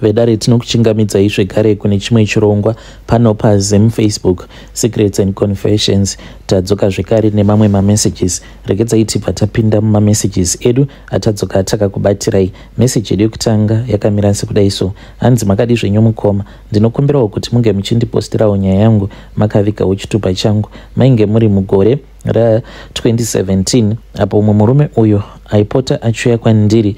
vedare tinokuchingamidzai zvekare kune chimwe chirongwa pano paZim Facebook Secrets and Confessions. Tadzoka zvekare nemamwe mamessages. Regedzai tibva tapinda mumamessages edu atadzoka takakubatirai. Message yedu yekutanga yakamira sekudai so: hanzi makadi zvenyu mukoma, ndinokumbirawo kuti munge muchindipostirawo nyaya yangu makavigawo chitupa changu. Mainge muri mugore ra2017 apo umwe murume uyo aipota achiuya kwandiri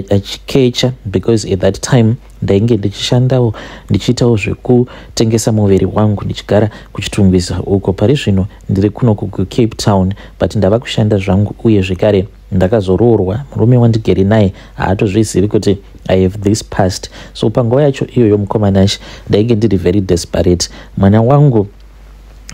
achikecha, because at that time ndainge ndichishandawo ndichiitawo zvekutengesa muviri wangu ndichigara kuchitungwiza uko. Pari zvino ndiri kuno kuCape Town, but ndava kushanda zvangu uye zvekare ndakazoroorwa. Murume wandigere naye haatozvizivi kuti I have this past. So panguva yacho iyoyo mukomanashi ndainge ndiri very desperate. Mwana wangu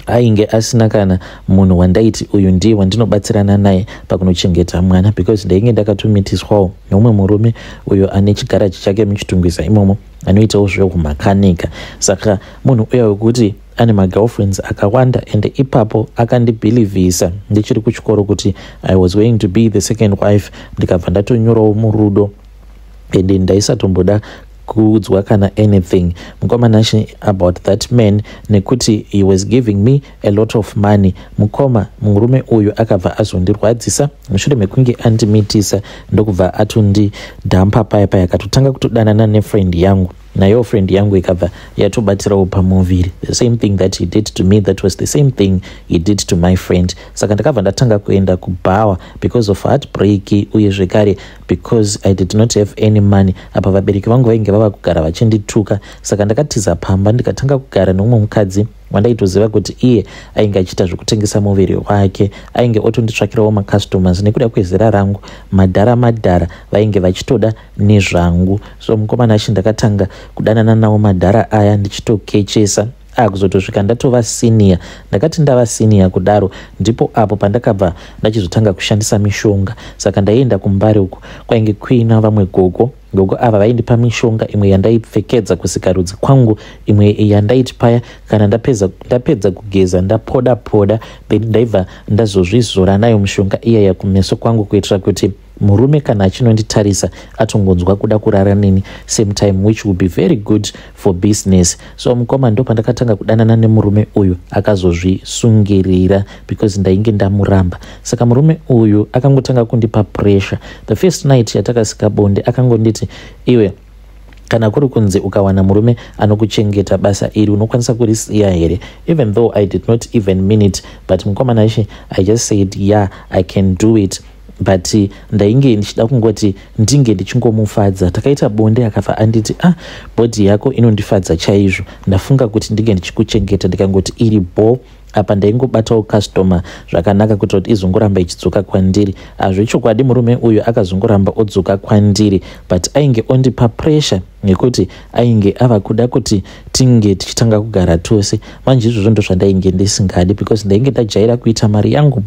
ainge asina kana munhu wandaiti uyu ndiye wandinobatsirana naye pakunochengeta mwana, because ndainge ndakatomitiswawo nomwe murume uyo ane chigaraji chake muchitungwiza imomo anoitawo zvehumakanika. Saka munhu uya wekuti ane magirlfriends akawanda, ende ipapo akandibhilivhisa ndichiri kuchikoro kuti I was going to be the second wife. Ndikabva ndatonyorawo murudo ende ndaisatomboda kuudzwa kana anything mukomanashi about that man, nekuti he was giving me a lot of money. Murume uyu akabva azondirwadzisa mushure mekunge andimitisa ndokubva atondidhampa paya paya, akatotanga kutodanana nefriend yangu, nayo friend yangu ikabva yatobatirawo pamuviri. The same thing that he did to me, that was the same thing he did to my friend. Saka ndakabva ndatanga kuenda kubhawa because of heartbreak uye zvekare because I did not have any money. Apa vabereki vangu vainge vava kugara vachindituka, saka ndakatiza pamba ndikatanga kugara nomumwe mukadzi wandaitoziva kuti iye ainge achiita zvekutengesa muviri wake. Ainge otonditsvakirawo macustomers nekuda kwezera rangu, madhara vainge vachitoda nezvangu. So mukomanashi ndakatanga kudanana nawo madhara aya ndichitokechesa kuzotosvika ndatova senior. Ndakati ndava senior kudaro ndipo apo pandakabva ndachizotanga kushandisa mishonga. Saka ndaienda kumbari uko kwainge kuina vamwe gogo ava vaindipa mishonga, imwe yandaipfekedza kusikarudzi kwangu, imwe yandaiti paya kana ndapedza kugeza ndapoda then ndaibva ndazozvizora nayo mishonga iyaya kumeso kwangu, kuitira kuti murume kana achinonditarisa atongonzwa kuda kurara nini same time, which would be very good for business. So mukoma ndo pandakatanga kudanana nemurume uyu akazozvisungirira because ndainge ndamuramba. Saka murume uyu akangotanga kundipa pressure. The first night yatakasika bonde akangonditi, iwe kana kuri kunze ukawana murume anokuchengeta basa iri unokwanisa kurisiya here? Even though I did not even mean it, but mukomanashi I just said yeah, I can do it. But ndainge ndichida kungoti ndinge ndichingomufadza. Takaita bonde akafa anditi body yako inondifadza chaizvo, ndafunga kuti ndinge ndichikuchengeta. Ndikangoti iri bo apa ndaingobatawo customer zvakanaka kuti izongoramba ichidzoka kwandiri. Zvechokwadi murume uyu akazongoramba odzoka kwandiri, but ainge ondipa pressure nekuti ainge ava kuda kuti tinge tichitanga kugara tose. Manje izvozvo ndo zvandainge ndisingadi, because ndainge ndajaira kuita mari yangu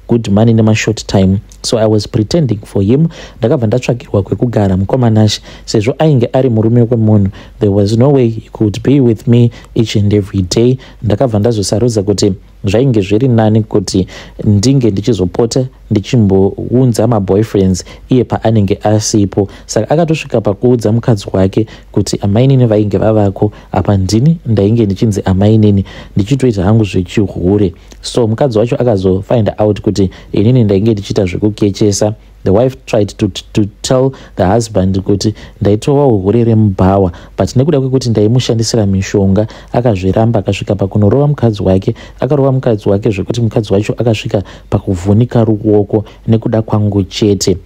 good money nema short time. So I was pretending for him. Ndakabva ndatsvakirwa kwekugara mukomanashi, sezvo ainge ari murume wemunhu. There was no way he could be with me each and every day. Ndakabva ndazosarudza kuti zvainge zviri nani kuti ndinge ndichizopota ndichimbounza maboyfriends iye paanenge asipo. Saka akatosvika pakuudza mukadzi wake kuti amainini vainge vavako, apa ndini ndainge ndichinzi amainini ndichitoita hangu zvechihure. So mukadzi wacho akazofind out kuti inini ndainge ndichiita zvekukechesa. The wife tried to tell the husband kuti ndaitova uhurere mubhawa, but nekuda kwekuti ndaimushandisira mishonga akazviramba, akasvika pakunorova mukadzi wake. Akarova mukadzi wake zvekuti mukadzi wacho akasvika pakuvhunika ruoko nekuda kwangu chete.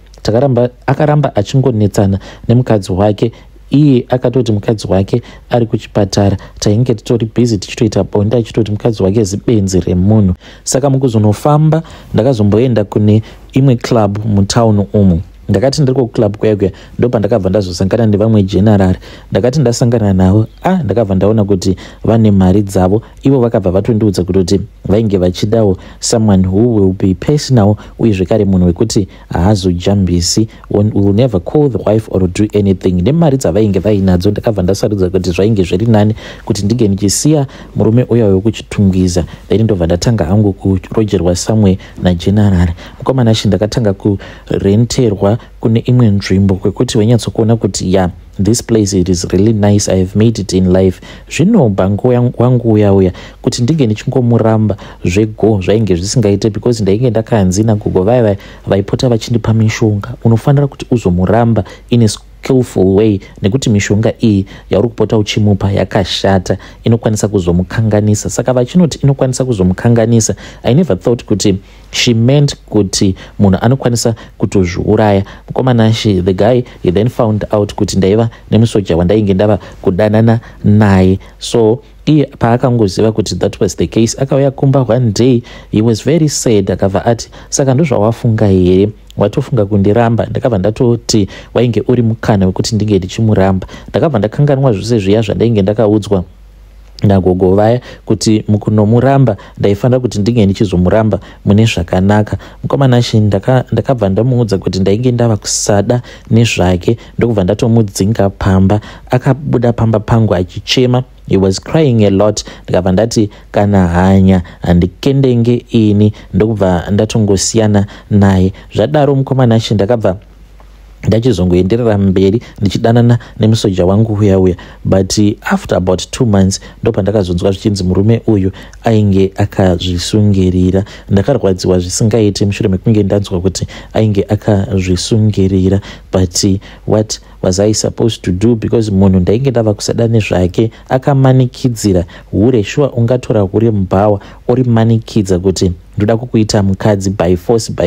Akaramba achingonetsana nemukadzi wake. Iye akatoti mukadzi wake ari kuchipatara, tainge titori busy tichitoita bonde, achitoti mukadzi wake zibenzi remunhu. Saka mukuzonofamba ndakazomboenda kune imwe club mutown umu. Ndakati ndiri kuclub kwekwe ndo pandakabva ndazosangana nevamwe general. Ndakati ndasangana navo ndakabva ndaona kuti vane mari dzavo. Ivo vakabva vatondiudza kuti vainge vachidawo someone who will be personal, uye zvekare munhu wekuti haazojambisi, will never call the wife or do anything. Nemari dzavainge vainadzo ndakabva ndasarudza kuti zvainge zviri nani kuti ndinge ndichisiya murume uya wekuchitungwiza, then ndobva ndatanga hangu kurogerwa somewhere nageneral. Mukomanashi ndakatanga kurenterwa kubva kune imwe nzvimbo kwekuti wanyatsokuona kuti ya this place it is really nice, I have made it in life. Zvinobva wangu uya kuti ndinge ndichingomuramba zvego zvainge zvisingaite because ndainge ndakanzi nagogo vaipota vachindipa mishonga, unofanira kuti uzomuramba in a skillful way, nekuti mishonga iyi yauri kupota uchimupa yakashata, inokwanisa kuzomukanganisa. Saka vachinoti inokwanisa kuzomukanganisa, I never thought kuti she meant kuti munhu anokwanisa kutozviuraya. Mukomanashi, the guy, he then found out kuti ndaiva nemusoja wandainge ndava kudanana naye, so iye paakangoziva kuti that was the case akauya kumba one day, he was very sad. Akabva ati saka ndozvawafunga here, watofunga kundiramba? Ndakabva ndatoti wainge uri mukana wekuti ndinge ndichimuramba. Ndakabva ndakanganwa zvose zviya zvandainge ndakaudzwa nagogo vaya kuti mukunomuramba ndaifanira kuti ndinge ndichizomuramba mune zvakanaka. Mukomanashi ndakabva ndamuudza kuti ndainge ndava kusada nezvake, ndokubva ndatomudzinga pamba. Akabuda pamba pangu achichema, he was crying a lot. Ndikabva ndati kana hanya handikendenge ini, ndokubva ndatongosiyana naye. Zvadaro mukomanashi ndakabva ndachizongoenderera mberi ndichidanana nemusoja wangu uya, but after about 2 months ndopa ndakazonzwa zvichinzi murume uyu ainge akazvisungirira. Ndakarwadziwa zvisingaite mushure mekunge ndanzwa kuti ainge akazvisungirira, but what was I supposed to do? Because munhu ndainge ndava kusada nezvake akamanikidzira hure, shuwa ungatora hure mubhawa uri manikidza kuti ndoda kukuita mukadzi by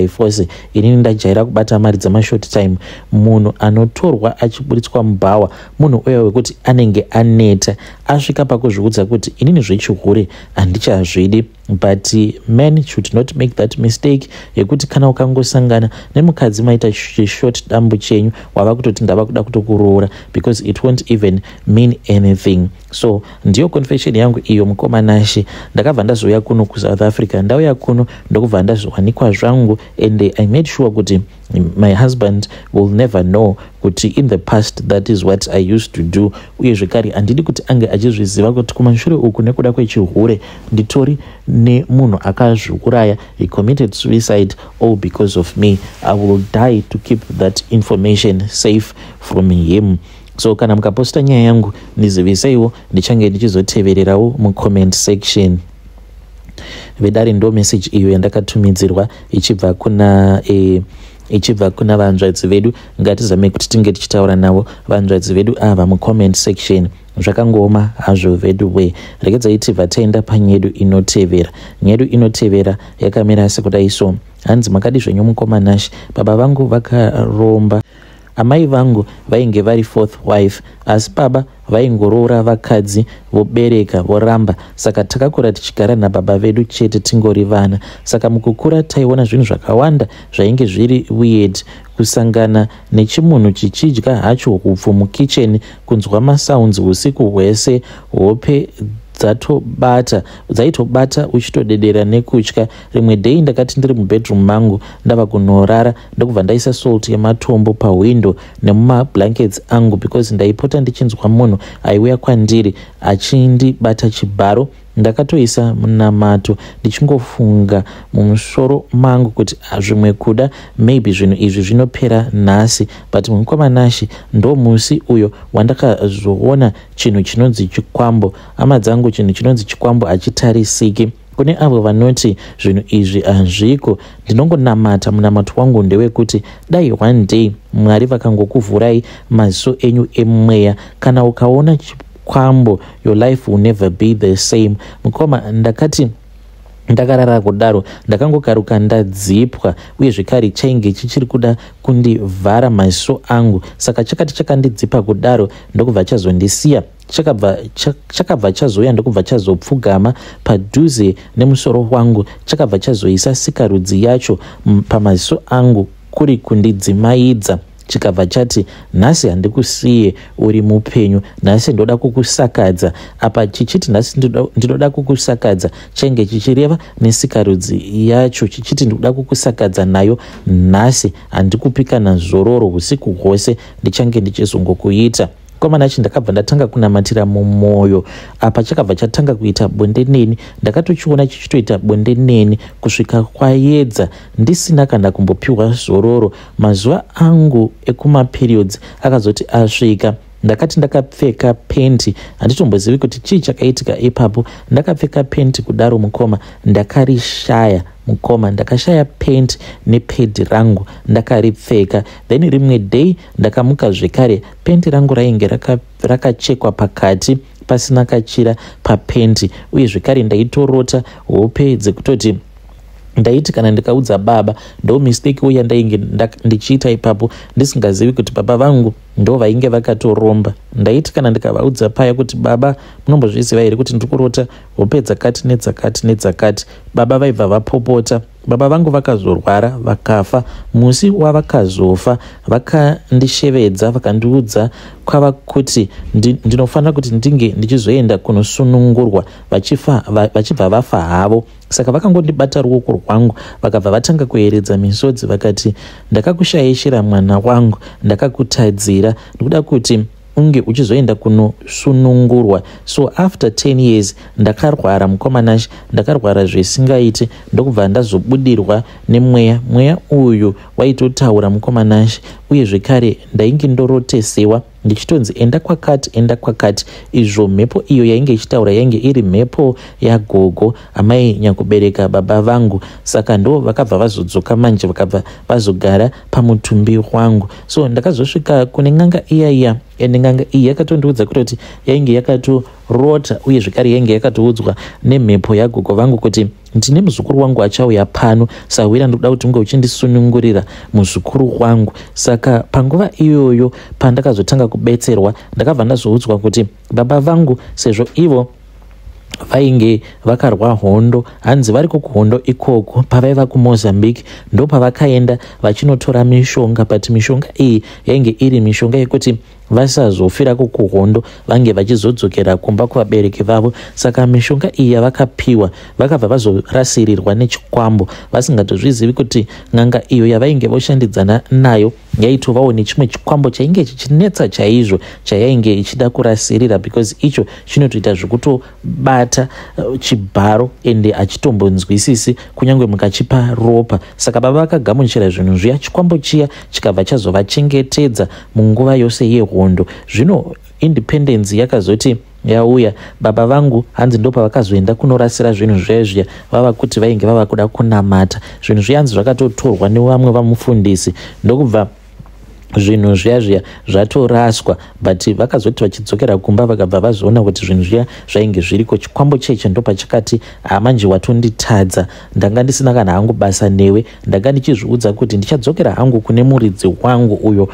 force. Inini ndajaira kubata mari dzamashort time. Munhu anotorwa achiburitswa mubhawa munhu uya wekuti anenge aneta, asvika pakuzviudza kuti inini zvechihure handichazvidi. But men should not make that mistake yekuti kana ukangosangana nemukadzi maita short dambu chenyu wava kutoti ndava kuda kutokuroora, because it won't even mean anything. So ndiyo confession yangu iyo mukomanashi. Ndakabva ndazouya kuno kuSouth Africa, ndauya kuno ndokubva ndazviwanikwa zvangu, and I made sure kuti my husband will never know kuti in the past that is what I used to do. Uye zvekare handidi kuti ange achizviziva kuti kumashure uku nekuda kwechihure nditori nemunhu akazviuraya, he committed suicide all because of me. I will die to keep that information safe from him. So kana mukaposta nyaya yangu ndiziviseiwo, ndichange ndichizotevererawo mucomment section. Vedare ndo message iyo yandakatumidzirwa ichibva kuna vanzvadzi vedu. Ngatizame kuti tinge tichitaura navo vanzvadzi vedu ava mucomment section. Zvakangoma hazvo vedu we. Regedzai tibva taenda panyedu inotevera. Nyedu inotevera yakamira sekudai so. Hanzi makadi zvenyu mukomanashi, baba vangu vakaromba, amai vangu vainge vari fourth wife, asi baba vaingoroora vakadzi vobereka voramba. Saka takakura tichigara nababa vedu chete tingori vana. Saka mukukura taiona zvinhu zvakawanda zvainge zviri weird, kusangana nechimunhu chichidya hacho hupfu mukicheni, kunzwa masounds usiku hwese, hope dzaitobata uchitodedera nekutya. Rimwe dei ndakati ndiri mubedroom mangu ndava kunorara, ndokubva ndaisa salt yematombo pahwindo nemumablankets angu, because ndaipota ndichinzwa munhu aiuya kwandiri achindibata chibharo. Ndakatoisa munamato ndichingofunga mumusoro mangu kuti zvimwe kuda maybe zvinhu izvi zvinopera nhasi. But mukomanashi ndo musi uyo wandakazoona chinhu chinonzi chikwambo. Hama dzangu, chinhu chinonzi chikwambo hachitarisiki. Kune avo vanoti zvinhu izvi hazviko, ndinongonamata munamato wangu ndewekuti dai one day Mwari vakangokuvhurai maziso enyu emweya, kana ukaona kwambo, your life will never be the same. Mukoma ndakati ndakarara kudaro ndakangokaruka ndadzipwa, uye zvekare chainge chichiri kuda kundivhara maziso angu. Saka chakati chakandidzipa kudaro ndokubva chazondisiya, chakabva chazouya ndokubva chazopfugama padhuze nemusoro wangu, chakabva chazoisa sikarudzi yacho pamaziso angu kuri kundidzimaidza. Chikabva chati nhasi handikusiye uri mupenyu, nhasi ndoda kukusakadza. Apa chichiti nhasi ndinoda kukusakadza chainge chichireva nesikarudzi yacho chichiti ndoda kukusakadza nayo nhasi, handikupika nazororo usiku hwose ndichange ndichizongokuita. mukomana chi ndakabva ndatanga kunamatira mumwoyo. Apa chakabva chatanga kuita bonde neni, ndakatochiona chichitoita bonde neni kusvika kwaedza ndisina kana kumbopiwa zororo. Mazuva angu ekumaperiods akazoti asvika, ndakati ndakapfeka penti, handitombozivi kuti chii chakaitika ipapo. Ndakapfeka penti kudaro mukoma ndakarishaya mukoma, ndakashaya penti nepedi rangu ndakaripfeka. Then rimwe day ndakamuka zvekare, penti rangu rainge rakachekwa pakati pasina kachira papenti, uye zvekare ndaitorota hope dzekutoti ndaiti kana ndikaudza baba ndo mistake uya ndainge ndichiita ipapo ndisingazivi kuti baba vangu ndo vainge vakatoromba. Ndaiti kana ndikavaudza paya kuti baba munombozviziva here kuti ndikurota hope dzakati nedzakati nedzakati, baba vaibva vapopota. Baba vangu vakazorwara vakafa. Musi wavakazofa vakandishevedza vakandiudza kwava kuti ndinofanira kuti ndinge ndichizoenda kunosunungurwa vachibva vafa havo. Saka vakangondibata ruoko rwangu vakabva vatanga kueredza misodzi vakati, ndakakushayishira mwana wangu, ndakakutadzira, ndikuda kuti unge uchizoenda kunosunungurwa. So after 10 years ndakarwara mukomanashi, ndakarwara zvisingaiti, ndokubva ndazobudirwa nemweya. Mweya uyu waitotaura mukomanashi, uye zvekare ndainge ndorotesewa ndichitonzi enda kwakati enda kwakati. Izvo mhepo iyo yainge ichitaura yainge iri mhepo yagogo amai nyakubereka baba vangu. Saka ndo vakabva vazodzoka manje vakabva vazogara pamutumbi wangu. So ndakazosvika kune n'anga iya ende n'anga iyi yakatondiudza kuti yainge yakatorota, uye zvekare yainge yakatoudzwa nemhepo yagogo vangu kuti ndine muzukuru wangu achauya pano, sawira ndokuda kuti unge uchindisunungurira muzukuru wangu. Saka panguva iyoyo pandakazotanga kubetserwa ndakabva ndazoudzwa kuti baba vangu sezvo ivo vainge vakarwa hondo, hanzi variko kuhondo ikoko pavaiva kuMozambique ndo pavakaenda vachinotora mishonga, but mishonga iyi yainge iri mishonga yekuti vasazofirako kuhondo vange vachizodzokera kumba kuvabereki vavo. Saka mishonga iyi yavakapiwa vakabva vazorasirirwa nechikwambo vasingatozvizivi kuti n'anga iyo yavainge voshandidzana nayo yaitovawo nechimwe chikwambo chainge chichinetsa chaizvo chayainge ichida kurasirira, because icho chinotoita zvekutobata chibharo ende achitombonzwisisi kunyange mukachipa ropa. Saka baba vakagamuchira zvinhu zviya, chikwambo chiya chikabva chazovachengetedza munguva yose yehondo. Zvino independence yakazoti yauya, baba vangu hanzi ndo pavakazoenda kunorasira zvinhu zvezviya vava kuti vainge vava kuda kunamata. Zvinhu zviyanzi zvakatotorwa nevamwe vamufundisi ndokubva zvinhu zviya zvatoraswa, but vakazoti vachidzokera kumba vakabva vazoona kuti zvinhu zviya zvainge zviriko. Chikwambo cheche ndo pachakati manje watonditadza, ndanga ndisina kana hangu basa newe, ndanga ndichizviudza kuti ndichadzokera hangu kune muridzi wangu uyo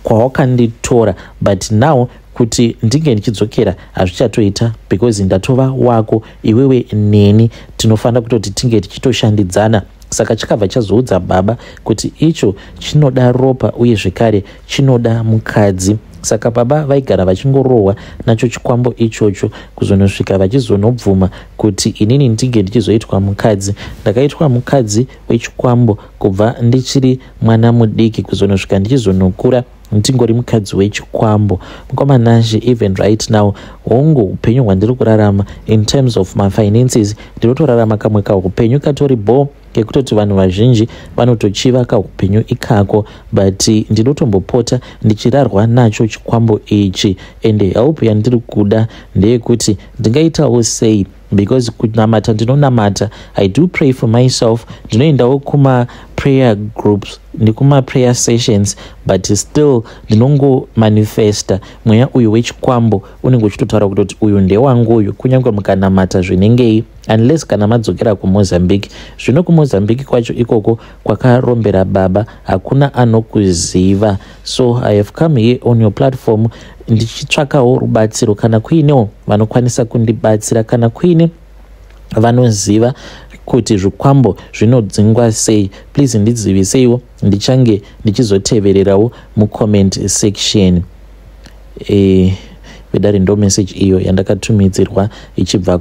kwawakanditora, but now kuti ndinge ndichidzokera hazvichatoita because ndatova wako iwewe neni tinofanira kutoti tinge tichitoshandidzana. Saka chakabva chazoudza baba kuti icho chinoda ropa uye zvekare chinoda mukadzi. Saka baba vaigara vachingorohwa nacho chikwambo ichocho kuzonosvika vachizonobvuma kuti inini ndinge ndichizoitwa mukadzi. Ndakaitwa mukadzi wechikwambo kubva ndichiri mwana mudiki kuzonosvika ndichizonokura ndingori mukadzi wechikwambo. Mukomanashi, even right now hongu upenyu hwandiri kurarama in terms of my finances ndinotorarama kamwe kaupenyu katori bo kekutoti vanhu vazhinji vanotochiva kaupenyu ikako, but ndinotombopota ndichirarwa nacho chikwambo ichi. Ende help yandiri kuda ndeyekuti ndingaitawo sei, because kunamata ndinonamata, I do pray for myself, ndinoendawo kuma prayer groups nekuma prayer sessions, but still ndinongo manifesta mweya uyu wechikwambo unenge uchitotaura kuti uyu ndewangu uyu, kunyange mukanamata zvinengei, unless kana madzokera kuMozambique. Zvino kuMozambique kwacho ikoko kwakarombera baba hakuna anokuziva. So I have come here on your platform ndichitsvakawo rubatsiro kana kuinewo vanokwanisa kundibatsira, kana kuine vanoziva kuti zvikwambo zvinodzingwa sei, please ndidziviseiwo, ndichange ndichizotevererawo mucomment section. Vedari ndo message iyo yandakatumidzirwa ichibva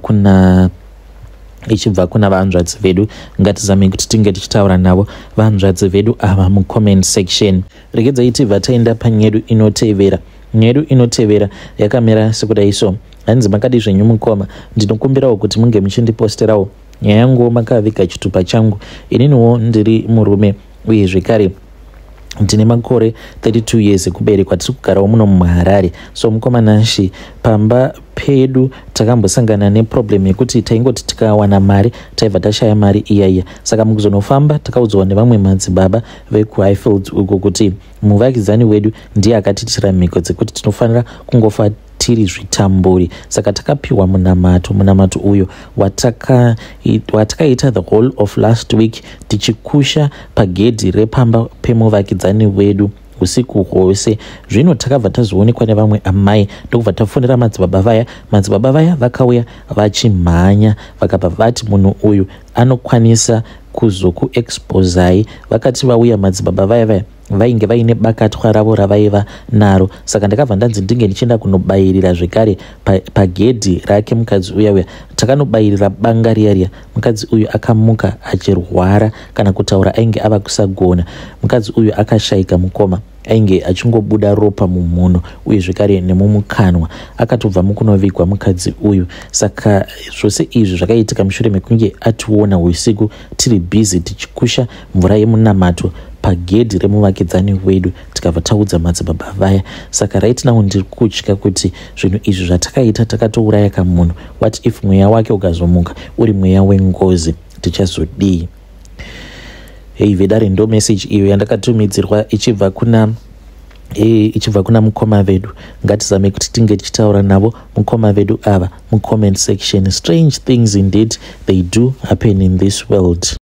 kuna vanzvadzi vedu. Ngatizame kuti tinge tichitaura navo vanzvadzi vedu ava mucomment section. Regedzai tibva taenda panyedu inotevera. nyedu inotevera yakamera sekudai so. Hanzi makadi zvenyu mukoma, ndinokumbirawo kuti munge muchindiposterawo nyaya yangu makaviga chitupa changu. Ininiwo ndiri murume uye zvekare ndine makore 32 years ekuberekwa. Tiri kugarawo muno muHarare. So mukomana Shi, pamba pedu takambosangana neproblem yekuti taingoti tikawana mari taibva tashaya mari iya. Saka mukuzonofamba takaudzwa nevamwe madzibaba vekuHighfield uko kuti muvakidzani wedu ndiye akatitira mhiko dzekuti tinofanira kungofa tiri zvitamburi. Saka takapiwa munamato uyo watakaita the whole of last week tichikusha pagedhi repamba pemuvakidzani wedu usiku hwose. Zvino takabva tazoonekwa nevamwe amai ndokubva tafonera madzibaba vaya vakauya vachimhanya vakabva vati munhu uyu anokwanisa kuzokuexposai. Vakati vauya madzibaba vaya vainge vaine bakatwa ravo ravaiva naro. Saka ndakabva ndanzi ndinge ndichienda kunobayirira zvekare pagedhi rake mukadzi uya. Takanobayirira banga riya. Mukadzi uyu akamuka achirwara, kana kutaura ainge ava kusagona. Mukadzi uyu akashayika mukoma, ainge achingobuda ropa mumhuno uye zvekare nemumukanwa. Akatobva mukunovigwa mukadzi uyu. Saka zvose izvi zvakaitika mushure mekunge ationa usiku tiri busy tichikusha mvura yemunamato pagedhi remuvakidzani wedu. Tikabva taudza madzibaba vaya. Saka raitinawo ndiri kutya kuti zvinhu izvi zvatakaita takatouraya kamunhu. What if mweya wake ukazomuka uri mweya wengozi, tichazodii? Hei vedare, ndo message iyo yandakatumidzirwa ichibva kuna mukoma vedu. Ngatizame kuti tinge tichitaura navo mukoma vedu ava mucomment section. Strange things indeed they do happen in this world.